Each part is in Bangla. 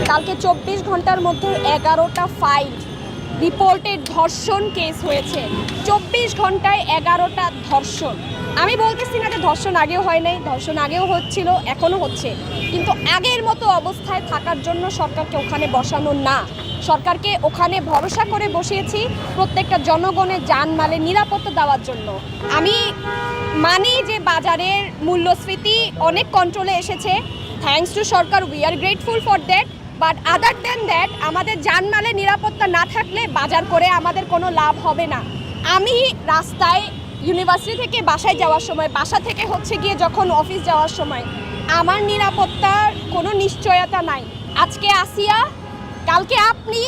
কালকে 24 ঘন্টার মধ্যে 11টা ফাইল রিপোর্টেড ধর্ষণ কেস হয়েছে। 24 ঘন্টায় 11টা ধর্ষণ। আমি বলতেছি না যে ধর্ষণ আগেও হয় নাই, ধর্ষণ আগেও হচ্ছিল, এখনও হচ্ছে, কিন্তু আগের মতো অবস্থায় থাকার জন্য সরকারকে ওখানে বসানো না। সরকারকে ওখানে ভরসা করে বসিয়েছি প্রত্যেকটা জনগণের জানমালের নিরাপত্তা দেওয়ার জন্য। আমি মানি যে বাজারের মূল্যস্ফীতি অনেক কন্ট্রোলে এসেছে, থ্যাঙ্কস টু সরকার, we are grateful for that. But other than that, আমাদের জানমালের নিরাপত্তা না থাকলে বাজার করে আমাদের কোনো লাভ হবে না। আমি রাস্তায় ইউনিভার্সিটি থেকে বাসায় যাওয়ার সময়, বাসা থেকে গিয়ে যখন অফিস যাওয়ার সময়, আমার নিরাপত্তার কোনো নিশ্চয়তা নাই। আজকে আসিয়া, কালকে আপনি,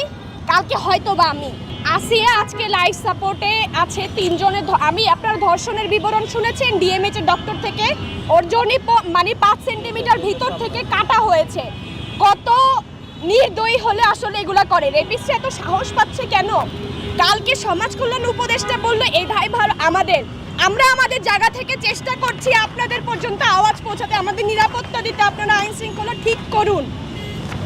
কালকে হয়তো বা আমি। আসিয়া আজকে লাইফ সাপোর্টে আছে 3 জনের। আমি আপনার ধর্ষণের বিবরণ শুনেছেন ডিএমএইচ এর ডক্টর থেকে, ওর জন্য মানে 5 সেন্টিমিটার ভিতর থেকে কাটা হয়েছে। কত নির্দয়ী হলে আসলে এগুলা করে? রেপিস্টরা এত সাহস পাচ্ছে কেন? কালকে সমাজ কল্যাণ উপদেষ্টা বললো এই দায়ভার আমাদের। আমরা আমাদের জায়গা থেকে চেষ্টা করছি আপনাদের পর্যন্ত আওয়াজ পৌঁছাতে, আমাদের নিরাপত্তা দিতে। আপনারা আইন শৃঙ্খলা ঠিক করুন।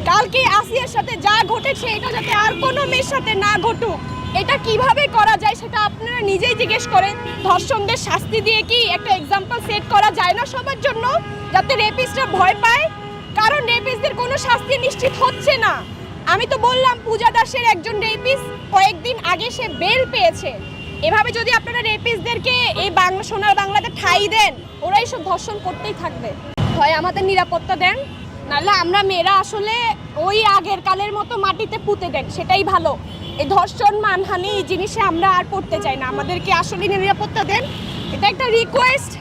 কালকে আসিয়ার সাথে যা ঘটেছে এটা যাতে আর কোনো মেয়ের সাথে না ঘটুক। এটা কিভাবে করা যায় সেটা আপনারা নিজেই জিজ্ঞেস করেন। ধর্ষণদের শাস্তি দিয়ে কি একটা এক্সাম্পল সেট করা যায় না সবার জন্য, যাতে রেপিস্টরা ভয় পায়? কারণ রেপিস্টদের কোনো শাস্তি নিশ্চিত হচ্ছে না। আমি তো বললাম পূজা দাসের একজন রেপিস্ট কয়েকদিন আগে সে বেল পেয়েছে। এভাবে যদি আপনারা রেপিস্টদেরকে এই সোনার বাংলাতে ঠাঁই দেন, ওরা এইসব ধর্ষণ করতেই থাকবে। হয় আমাদের নিরাপত্তা দেন, নাহলে আমরা মেয়েরা আসলে ওই আগের কালের মতো মাটিতে পুঁতে দেন, সেটাই ভালো। এই ধর্ষণ, মানহানি এই জিনিসে আমরা আর পড়তে চাই না। আমাদেরকে আসলে নিরাপত্তা দেন, এটা একটা রিকোয়েস্ট।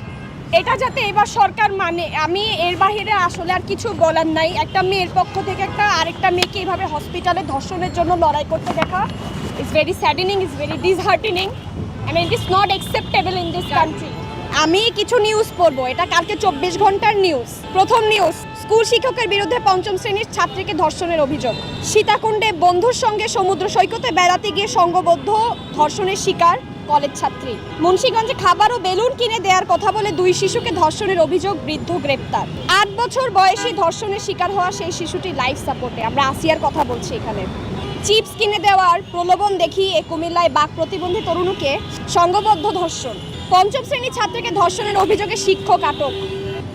এটা যাতে এবার সরকার মানে, আমি এর বাহিরে আসলে আর কিছু বলার নাই। একটা মেয়ের পক্ষ থেকে আরেকটা মেয়েকে এইভাবে হসপিটালে ধর্ষণের জন্য লড়াই করতে দেখা, it's very saddening, it's very disheartening, and it is not acceptable in this country. আমি কিছু নিউজ পড়বো, এটা কালকে 24 ঘন্টার নিউজ। প্রথম নিউজ, স্কুল শিক্ষকের বিরুদ্ধে 5ম শ্রেণীর ছাত্রীকে ধর্ষণের অভিযোগ। সীতাকুণ্ডে বন্ধুর সঙ্গে সমুদ্র সৈকতে বেড়াতে গিয়ে সংঘবদ্ধ ধর্ষণের শিকার কলেজ ছাত্রী। মুন্সিগঞ্জে খাবার ও বেলুন কিনে দেওয়ার কথা বলে 2 শিশুকে ধর্ষণের অভিযোগ, বৃদ্ধ গ্রেপ্তার। 8 বছর বয়সী ধর্ষণের শিকার হওয়া সেই শিশুটি লাইফ সাপোর্টে। আমরা আসিয়ার কথা বলছি এখানে। চিপস কিনে দেওয়ার প্রলোভন দেখিয়ে কুমিল্লায় বাক প্রতিবন্ধী তরুণীকে সংঘবদ্ধ ধর্ষণ। 5ম শ্রেণীর ছাত্রীকে ধর্ষণের অভিযোগে শিক্ষক আটক।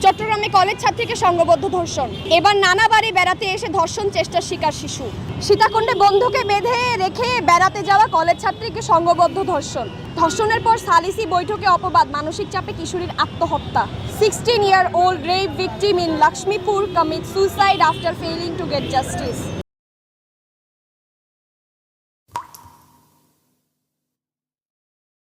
চট্টগ্রামে কলেজ ছাত্রীকে সংঘবদ্ধ ধর্ষণ। এবার নানা বাড়ি বেড়াতে এসে ধর্ষণ চেষ্টার শিকার শিশু। সীতাকুণ্ডে বন্ধুকে বেঁধে রেখে বেড়াতে যাওয়া কলেজ ছাত্রীকে সংঘবদ্ধ ধর্ষণ। ধর্ষণের পর সালিসি বৈঠকে অপবাদ, মানসিক চাপে কিশোরীর আত্মহত্যা। 16-year-old rape victim in Lakshmipur commits suicide after failing to get justice.